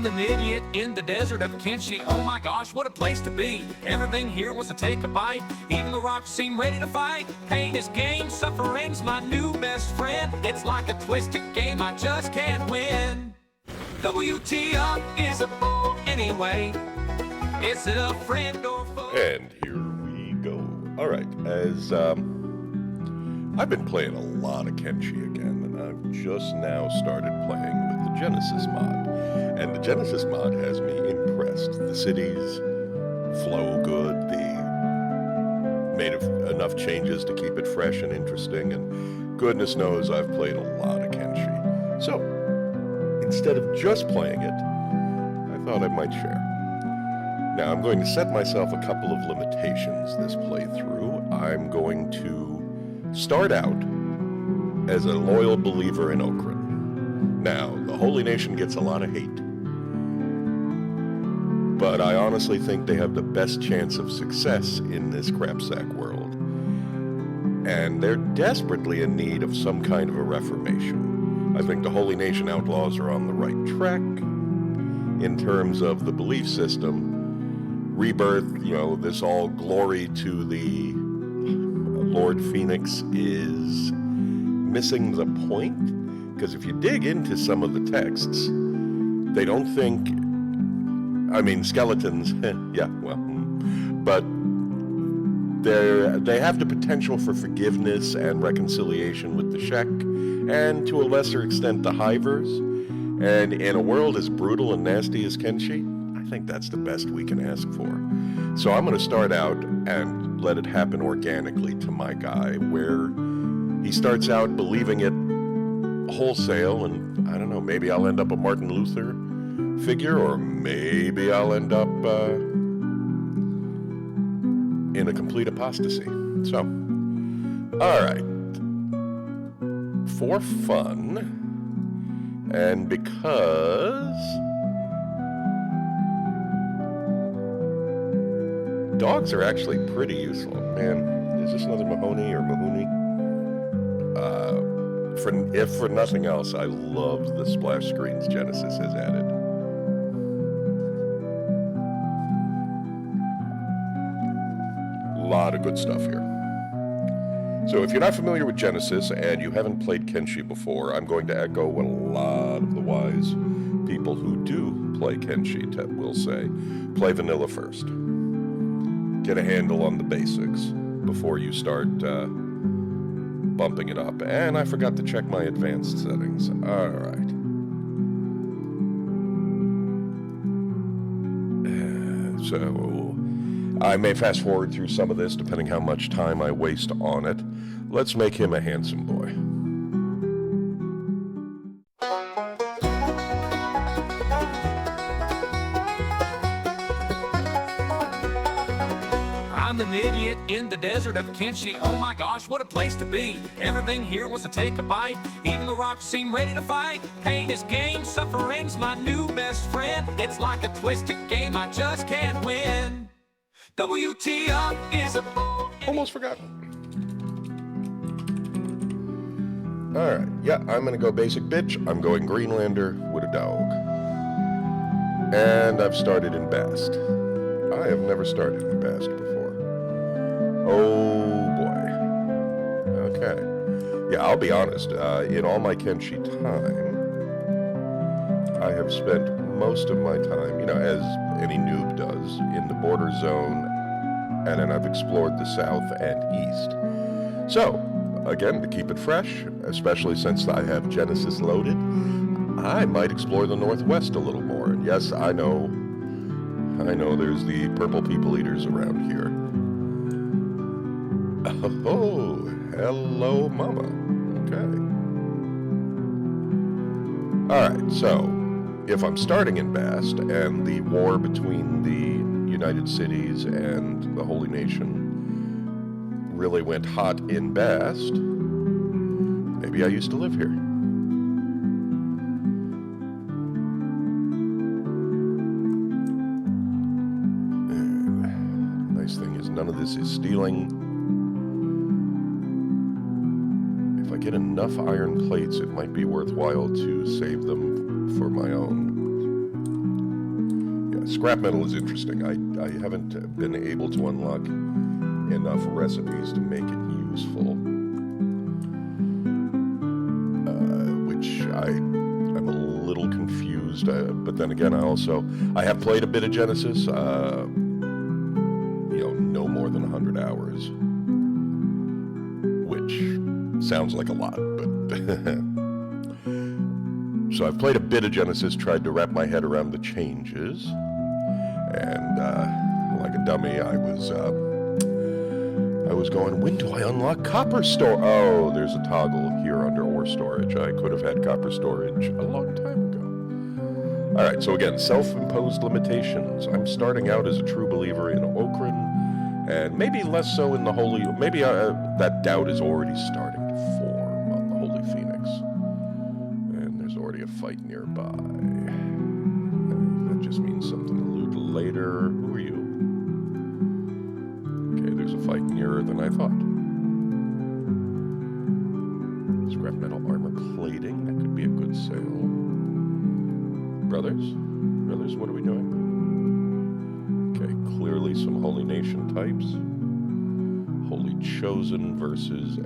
I'm an idiot in the desert of Kenshi. Oh my gosh, what a place to be. Everything here was to take a bite. Even the rocks seem ready to fight. Pain is game, suffering's my new best friend. It's like a twisted game, I just can't win. WTF is a fool anyway. Is it a friend or foe? And here we go. Alright, as I've been playing a lot of Kenshi again, and I've just now started playing with the Genesis mod. And the Genesis mod has me impressed. The cities flow good, made enough changes to keep it fresh and interesting, and goodness knows I've played a lot of Kenshi. So, instead of just playing it, I thought I might share. Now, I'm going to set myself a couple of limitations this playthrough. I'm going to start out as a loyal believer in Okran. Now, the Holy Nation gets a lot of hate, but I honestly think they have the best chance of success in this crapsack world. And they're desperately in need of some kind of a reformation. I think the Holy Nation outlaws are on the right track in terms of the belief system. Rebirth, this all glory to the Lord Phoenix is missing the point. Because if you dig into some of the texts, they don't think, skeletons, but they have the potential for forgiveness and reconciliation with the Shek, and to a lesser extent the Hivers. And in a world as brutal and nasty as Kenshi, I think that's the best we can ask for. So I'm going to start out and let it happen organically to my guy, where he starts out believing it wholesale, and I don't know, maybe I'll end up a Martin Luther figure, or maybe I'll end up in a complete apostasy. So, alright. For fun, and because dogs are actually pretty useful. Man, is this another Mahoney or Mahoney? If for nothing else, I love the splash screens Genesis has added. A lot of good stuff here. So if you're not familiar with Genesis and you haven't played Kenshi before, I'm going to echo what a lot of the wise people who do play Kenshi will say. Play vanilla first. Get a handle on the basics before you start bumping it up. And I forgot to check my advanced settings. Alright. So I may fast forward through some of this depending how much time I waste on it. Let's make him a handsome boy. I'm an idiot in the desert of Kenshi. Oh my gosh, what a place to be. Everything here was to take a bite. Even the rocks seem ready to fight. Pain is game, suffering's my new best friend. It's like a twisted game, I just can't win. WTF is a fool. Almost forgot. Alright, yeah, I'm gonna go basic bitch. I'm going Greenlander with a dog. And I've started in Bast. I have never started in Bast before. Oh boy. Okay. Yeah, I'll be honest. In all my Kenshi time, I have spent most of my time, as any noob does, in the border zone, and then I've explored the south and east. So, again, to keep it fresh, especially since I have Genesis loaded, I might explore the northwest a little more. And yes, I know there's the purple people eaters around here. Oh, hello, mama. Okay. Alright, so, if I'm starting in Bast, and the war between the United Cities and the Holy Nation really went hot in Bast, maybe I used to live here. Nice thing is none of this is stealing. If I get enough iron plates, it might be worthwhile to save them for my own. Scrap metal is interesting. I haven't been able to unlock enough recipes to make it useful, which I'm a little confused. But then again, I have played a bit of Genesis. No more than 100 hours, which sounds like a lot, but so I've played a bit of Genesis, tried to wrap my head around the changes, and like a dummy, I was going, when do I unlock copper store? Oh, there's a toggle here under ore storage. I could have had copper storage a long time ago. All right, so again, self-imposed limitations. I'm starting out as a true believer in Okran, and maybe less so in the Holy. Maybe that doubt is already starting to form on the Holy Phoenix. And there's already a fight nearby. That just means something to loot later. Who are you? Okay, there's a fight nearer than I thought. Scrap metal armor plating. That could be a good sale. Brothers, what are we doing? Okay, clearly some Holy Nation types. Holy Chosen versus a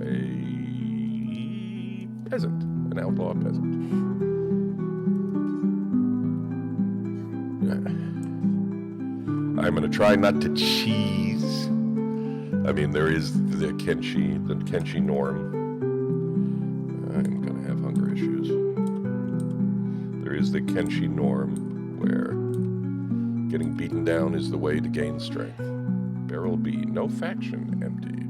peasant, an outlaw peasant. I'm going to try not to cheese. I mean, there is the Kenshi norm. I'm going to have hunger issues. There is the Kenshi norm where getting beaten down is the way to gain strength. Barrel B, no faction, empty.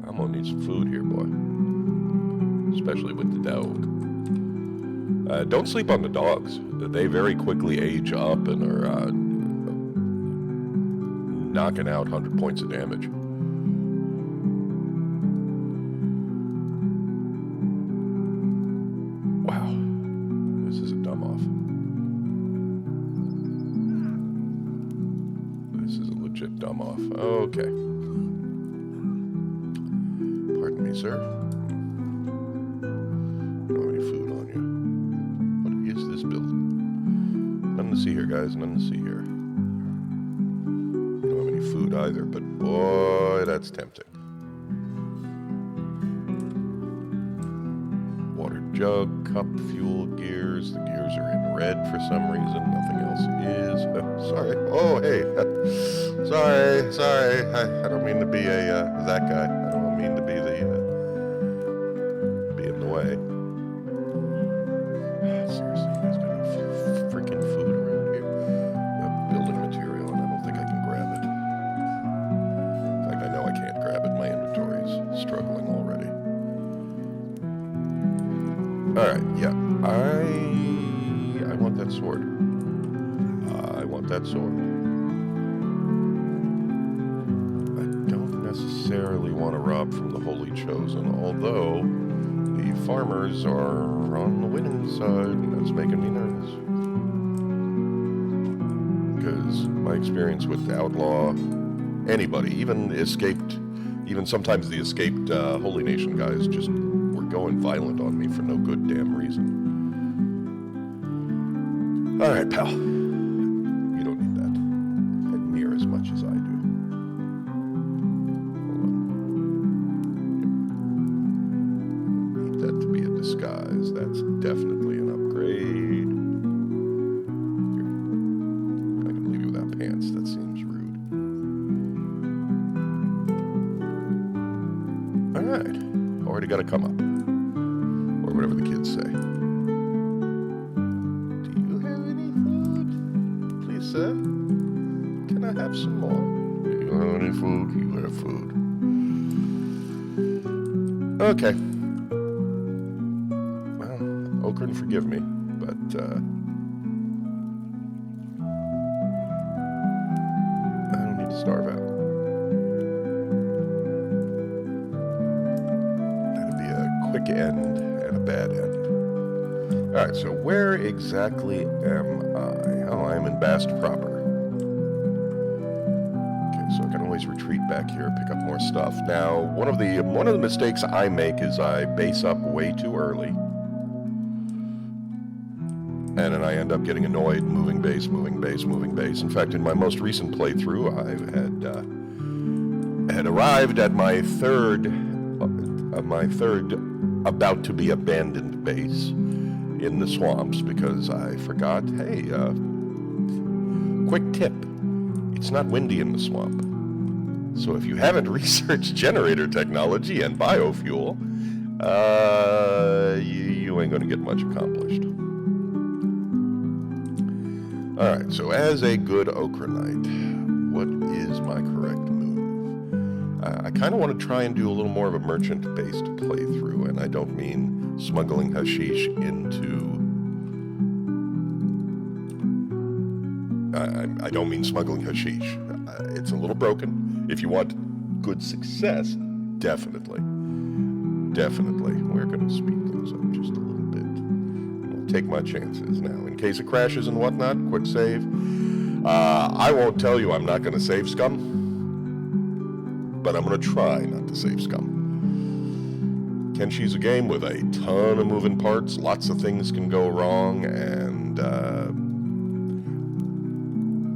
I'm gonna need some food here, boy. Especially with the dog. Don't sleep on the dogs. They very quickly age up and are knocking out 100 points of damage. Wow. This is a dumb off. This is a legit dumb off. Okay. Pardon me, sir. You don't have any food on you. What is this building? Nothing to see here, guys. Nothing to see here. You don't have any food either, but boy, that's tempting. Water jug, cup, fuel, gears. The gears are in red for some reason. Nothing else is. Sorry. Oh, hey. Sorry. I don't mean to be that guy. I don't mean to be be in the way. Seriously, you guys got any freaking food around here? Building material, and I don't think I can grab it. In fact, I know I can't grab it. My inventory's struggling already. All right, yeah. I want that sword. I want that sword. I don't necessarily want to rob from the Holy Chosen, although the farmers are on the winning side, and that's making me nervous. Because my experience with outlaw, anybody, even sometimes the escaped Holy Nation guys just were going violent on me for no good damn reason. All right, pal. You don't need that near as much as I do. Hold on. Need that to be a disguise. That's definitely an upgrade. Here. I can leave you without pants. That seems rude. All right. Already got to come up. Or whatever the kids say. Sir, can I have some more? You don't have any food? You have food. Okay. Well, Okran, forgive me, but I don't need to starve out. That'd be a quick end and a bad end. Alright, so where exactly am I? Oh, I'm in Bast proper. Okay, so I can always retreat back here, pick up more stuff. Now, one of the mistakes I make is I base up way too early. And then I end up getting annoyed, moving base, moving base, moving base. In fact, in my most recent playthrough, I had arrived at my third about to be abandoned base in the swamps because I forgot, hey, quick tip, it's not windy in the swamp. So if you haven't researched generator technology and biofuel, you ain't gonna get much accomplished. Alright, so as a good Okranite, what is my correct move? I kind of want to try and do a little more of a merchant-based playthrough, and I don't mean smuggling hashish into... I don't mean smuggling hashish. It's a little broken. If you want good success, definitely. Definitely. We're going to speed things up just a little bit. I'll take my chances now. In case it crashes and whatnot, quick save. I won't tell you I'm not going to save scum, but I'm going to try not to save scum. Kenshi's a game with a ton of moving parts. Lots of things can go wrong, and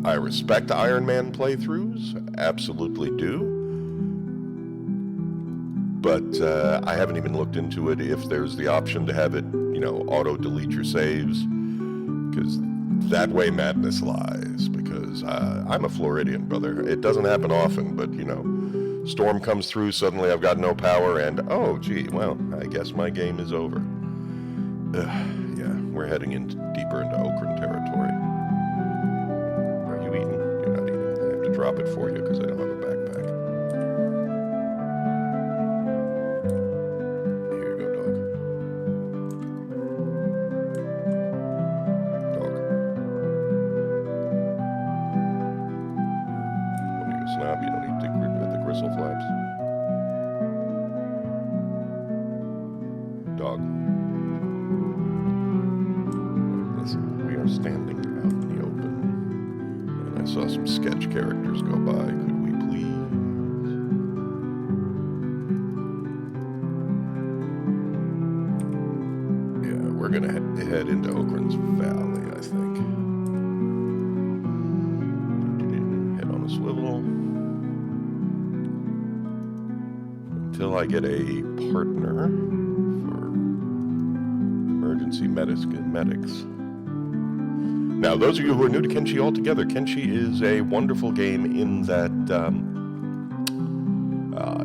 I respect Iron Man playthroughs. Absolutely do. But I haven't even looked into it if there's the option to have it, auto-delete your saves, because that way madness lies, because I'm a Floridian, brother. It doesn't happen often, but, storm comes through, suddenly I've got no power, and, oh, gee, well, I guess my game is over. Yeah, we're heading deeper into Okran territory. Are you eating? You're not eating. I have to drop it for you, because I don't have a backpack. You don't eat the gristle flaps. Dog. Listen, we are standing out in the open, and I saw some sketch characters go by. Could we please? Yeah, we're gonna head into Okran's Valley, I think. Head on a swivel. Until I get a partner for emergency medics. Now, those of you who are new to Kenshi altogether, Kenshi is a wonderful game in that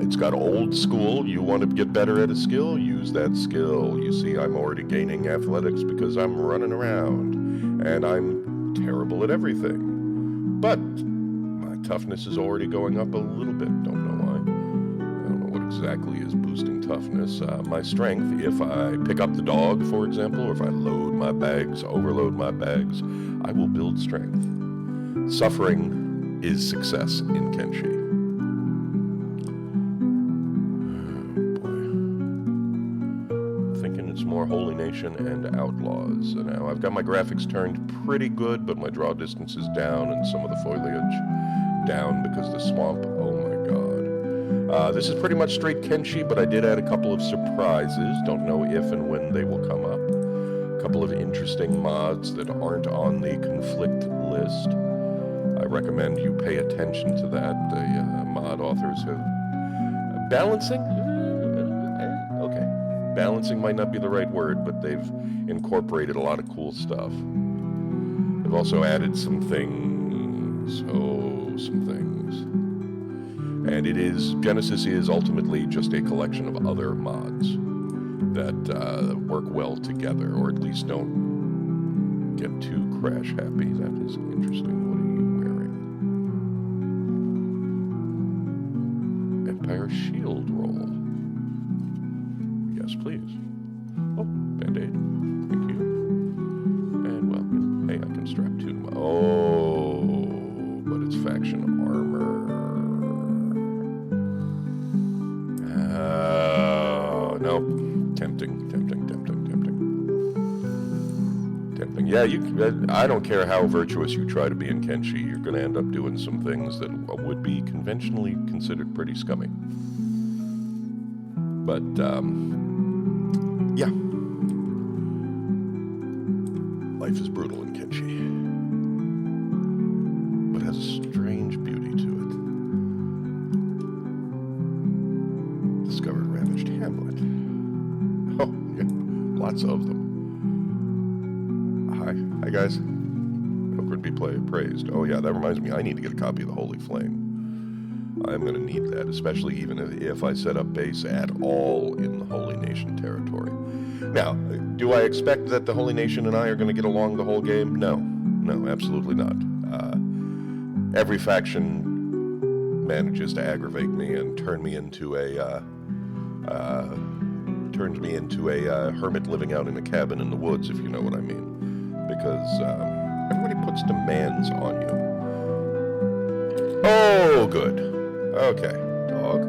it's got old school. You want to get better at a skill, use that skill. You see, I'm already gaining athletics because I'm running around, and I'm terrible at everything. But my toughness is already going up a little bit. Don't know why. Exactly is boosting toughness. My strength, if I pick up the dog, for example, or if I load my bags, overload my bags, I will build strength. Suffering is success in Kenshi. Oh boy. I'm thinking it's more Holy Nation and Outlaws. Now, I've got my graphics turned pretty good, but my draw distance is down and some of the foliage down because the swamp, oh my god. This is pretty much straight Kenshi, but I did add a couple of surprises. Don't know if and when they will come up. A couple of interesting mods that aren't on the conflict list. I recommend you pay attention to that. The mod authors have... Balancing? Okay. Balancing might not be the right word, but they've incorporated a lot of cool stuff. They've also added some things. Some things. And Genesis is ultimately just a collection of other mods that work well together, or at least don't get too crash happy. That is interesting. What are you wearing? Empire Shield Roll. Yes, please. Oh, Band-Aid. Thank you. And, well, hey, I can strap two to my... Oh, but it's faction armor. No, tempting. Yeah, I don't care how virtuous you try to be in Kenshi, you're going to end up doing some things that would be conventionally considered pretty scummy. But, yeah. Life is brutal in Kenshi, but has a strange beauty to it. Discovered ravaged hamlet. Oh, yeah, lots of them. Hi guys. Okran be praised. Oh yeah, that reminds me, I need to get a copy of the Holy Flame. I'm going to need that, especially even if I set up base at all in the Holy Nation territory. Now, do I expect that the Holy Nation and I are going to get along the whole game? No, absolutely not. Every faction manages to aggravate me and turn me into a hermit living out in a cabin in the woods, if you know what I mean. Because everybody puts demands on you. Oh, good. Okay, dog.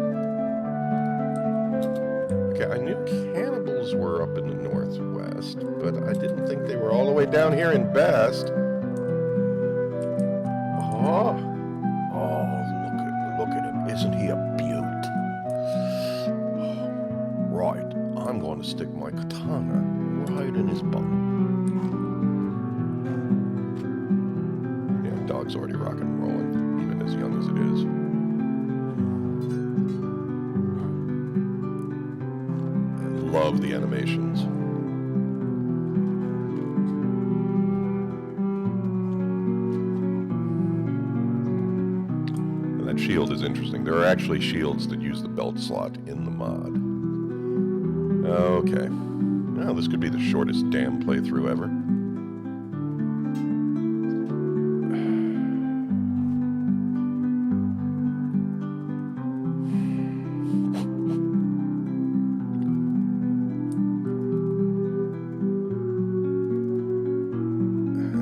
Okay, I knew cannibals were up in the northwest, but I didn't think they were all the way down here in Bast. Oh, look at him. Isn't he a beaut? Right, I'm going to stick my katana right in his bum. Dog's already rocking and rolling, even as young as it is. I love the animations. And that shield is interesting. There are actually shields that use the belt slot in the mod. Okay. Well, this could be the shortest damn playthrough ever.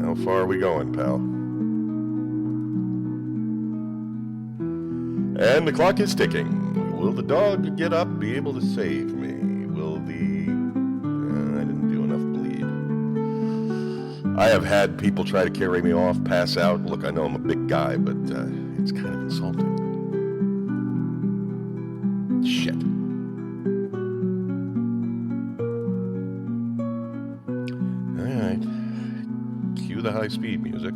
How far are we going, pal? And the clock is ticking. Will the dog get up, be able to save me? Will the... I didn't do enough bleed. I have had people try to carry me off, pass out. Look, I know I'm a big guy, but it's kind of insulting. Shit. Alright. Cue the high-speed music.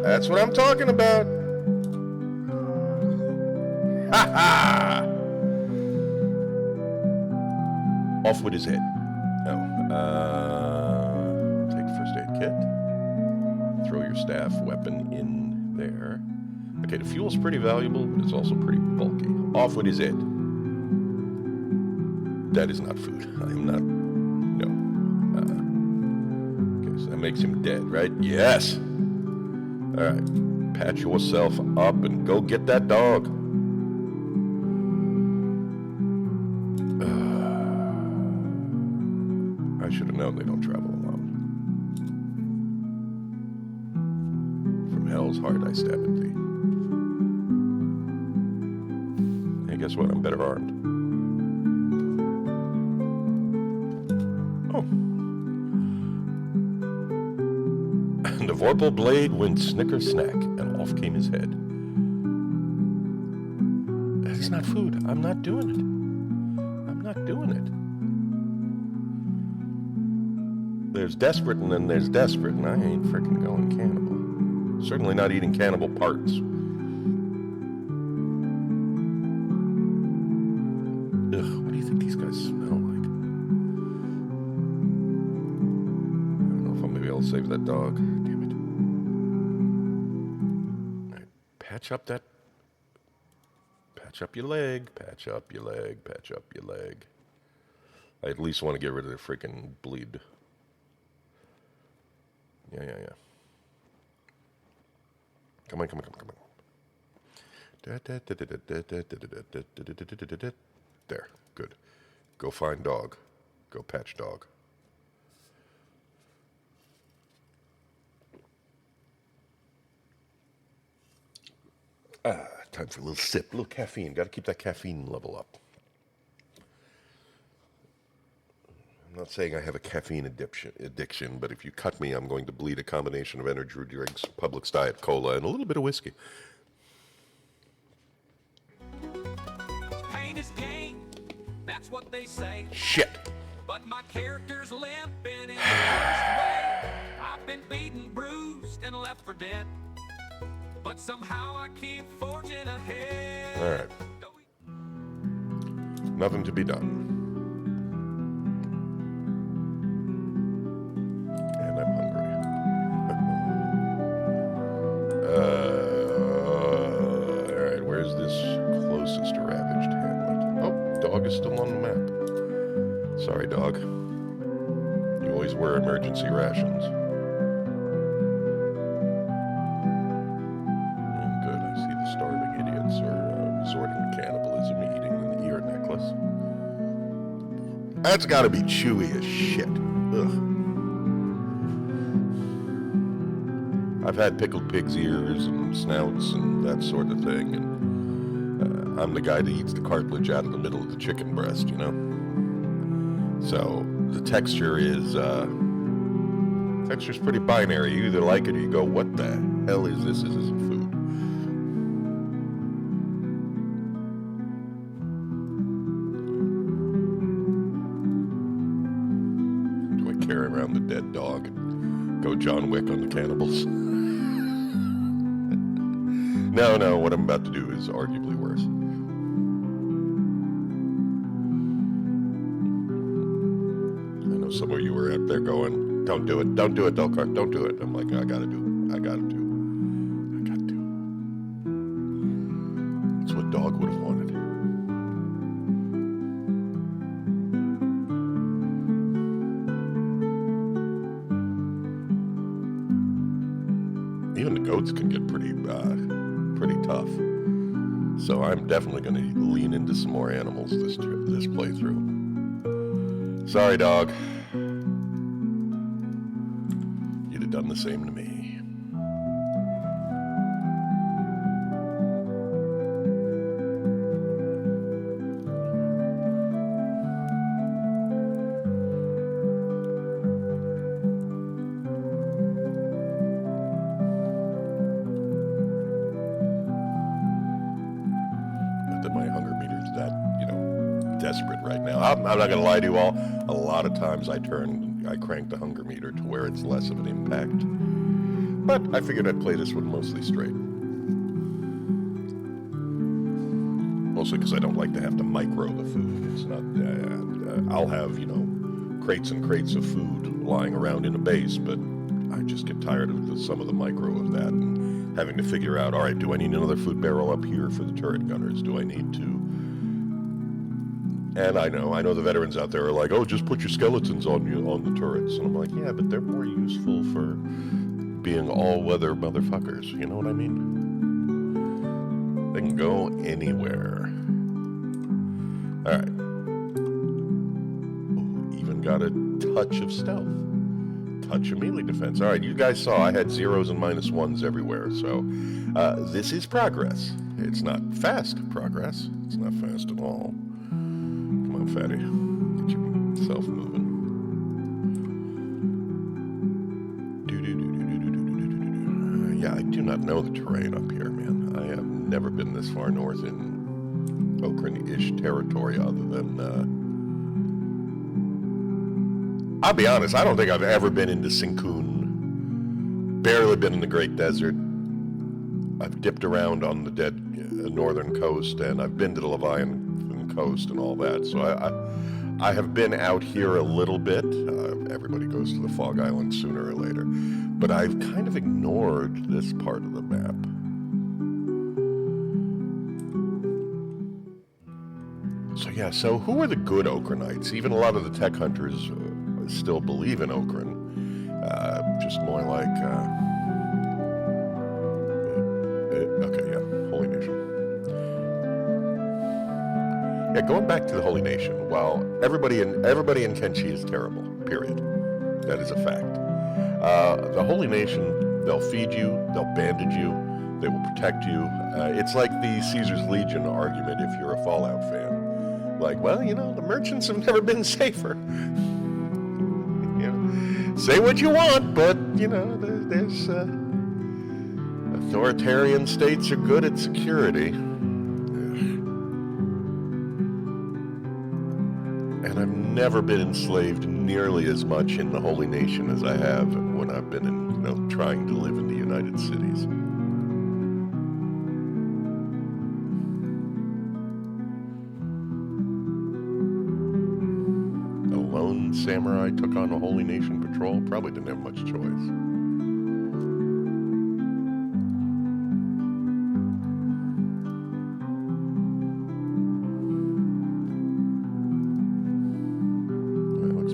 That's what I'm talking about. Ha ha! Off with his head. Take first aid kit. Throw your staff weapon in there. Okay, the fuel's pretty valuable, but it's also pretty bulky. Off with his head. That is not food. I am not... No. Okay, so that makes him dead, right? Yes! Alright. Patch yourself up and go get that dog. I should have known they don't travel alone. From hell's heart I stab at thee. Hey, guess what? I'm better armed. Oh. And the vorpal blade went snicker-snack, and off came his head. That's not food. I'm not doing it. I'm not doing it. There's desperate and then there's desperate, and I ain't frickin' going cannibal. Certainly not eating cannibal parts. Ugh, what do you think these guys smell like? I don't know if I'll maybe I'll save that dog. Damn it. Alright, patch up that... Patch up your leg, patch up your leg, patch up your leg. I at least want to get rid of the freaking bleed. Yeah. Come on. There, good. Go find dog. Go patch dog. Time for a little sip, a little caffeine. Got to keep that caffeine level up. I'm not saying I have a caffeine addiction, but if you cut me, I'm going to bleed a combination of energy drinks, Publix Diet Cola, and a little bit of whiskey. what they say. Shit. But my character's limping in the worst way. I've been beaten, bruised, and left for dead. But somehow I keep forging ahead. All right. Nothing to be done. And I'm hungry. Alright, where's this closest ravaged hamlet? Oh, dog is still on the map. Sorry, dog. You always wear emergency rations. Good, I see the starving idiots are resorting to cannibalism, eating an ear necklace. That's gotta be chewy as shit. Ugh. I've had pickled pig's ears and snouts and that sort of thing, and I'm the guy that eats the cartilage out of the middle of the chicken breast, you know? So, the texture is, texture's pretty binary. You either like it or you go, what the hell is this? This isn't food. Do I carry around the dead dog and go John Wick on the cannibals? No, what I'm about to do is arguably worse. I know some of you are out there going, don't do it, Delcar, don't do it. I'm like, I gotta do it. I got to. That's what dog would have wanted. Even the goats can get pretty tough. So I'm definitely going to lean into some more animals this playthrough. Sorry, dog. You'd have done the same to me. Desperate right now. I'm not gonna lie to you all. A lot of times I crank the hunger meter to where it's less of an impact. But I figured I'd play this one mostly straight. Mostly because I don't like to have to micro the food. It's not. I'll have crates and crates of food lying around in a base, but I just get tired of some of the micro of that and having to figure out. All right, do I need another food barrel up here for the turret gunners? Do I need to? And I know the veterans out there are like, oh, just put your skeletons on the turrets. And I'm like, yeah, but they're more useful for being all-weather motherfuckers. You know what I mean? They can go anywhere. All right. Ooh, even got a touch of stealth. Touch of melee defense. All right, you guys saw I had zeros and -1s everywhere. So this is progress. It's not fast progress. It's not fast at all. Come on, fatty. Get yourself moving. Yeah, I do not know the terrain up here, man. I have never been this far north in Okran-ish territory other than... I'll be honest, I don't think I've ever been into Sinkun. Barely been in the Great Desert. I've dipped around on the dead northern coast, and I've been to the Leviathan coast and all that, so I have been out here a little bit. Everybody goes to the Fog Island sooner or later, but I've kind of ignored this part of the map. So yeah, so who are the good Okranites? Even a lot of the tech hunters still believe in Okran. Just more like okay, yeah, Holy Nation. Yeah, going back to the Holy Nation, while everybody in Kenshi is terrible, period. That is a fact. The Holy Nation, they'll feed you, they'll bandage you, they will protect you. It's like the Caesar's Legion argument if you're a Fallout fan. Like, well, the merchants have never been safer. Say what you want, but, there's authoritarian states are good at security. never been enslaved nearly as much in the Holy Nation as I have when I've been in, trying to live in the United Cities. A lone samurai took on a Holy Nation patrol. Probably didn't have much choice.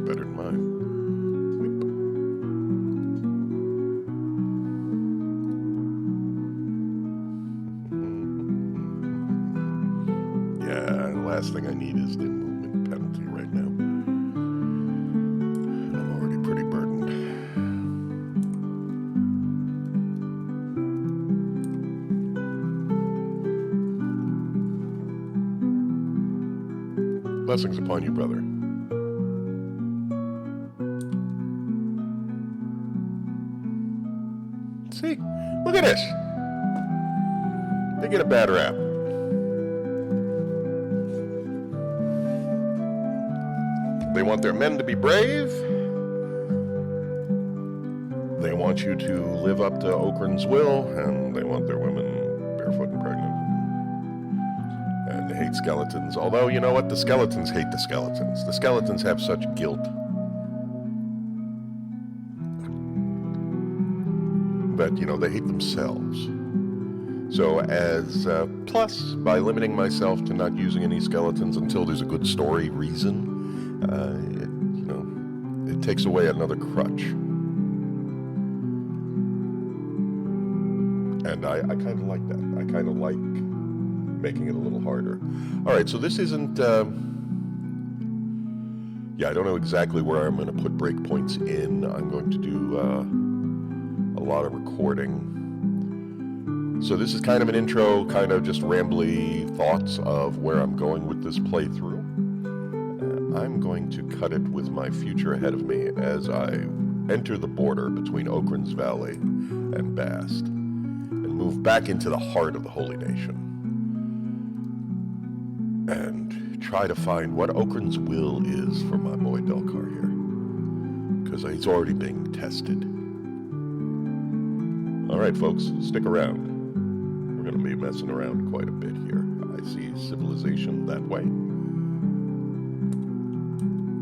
Better than mine. Yeah, the last thing I need is the movement penalty right now. I'm already pretty burdened. Blessings upon you, brother. See, look at this. They get a bad rap. They want their men to be brave. They want you to live up to Okran's will, and they want their women barefoot and pregnant. And they hate skeletons. Although, you know what? The skeletons hate the skeletons. The skeletons have such guilt. But, they hate themselves. So plus, by limiting myself to not using any skeletons until there's a good story reason, it takes away another crutch. And I kind of like that. I kind of like making it a little harder. All right, so this isn't... I don't know exactly where I'm going to put breakpoints in. I'm going to do... a lot of recording. So this is kind of an intro, kind of just rambly thoughts of where I'm going with this playthrough. I'm going to cut it with my future ahead of me as I enter the border between Okran's Valley and Bast and move back into the heart of the Holy Nation and try to find what Okran's will is for my boy Delcar here, because he's already being tested. All right, folks, stick around. We're going to be messing around quite a bit here. I see civilization that way.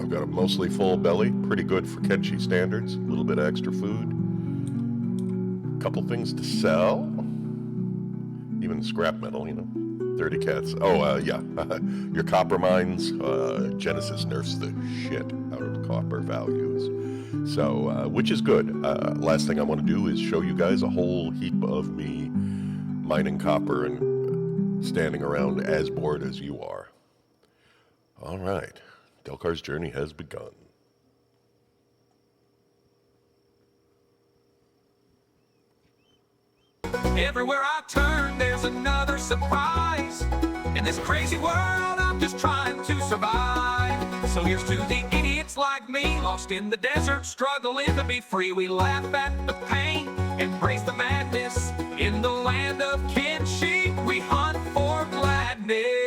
I've got a mostly full belly, pretty good for Kenshi standards. A little bit of extra food. A couple things to sell. Even scrap metal, 30 cats. Oh, yeah. Your copper mines, Genesis nerfs the shit out of the copper values. So, which is good. Last thing I want to do is show you guys a whole heap of me mining copper and standing around as bored as you are. All right. Delcar's journey has begun. Everywhere I turn, there's another surprise. In this crazy world, I'm just trying to survive. So here's to the idiots like me, lost in the desert, struggling to be free. We laugh at the pain, embrace the madness. In the land of Kenshi, we hunt for gladness.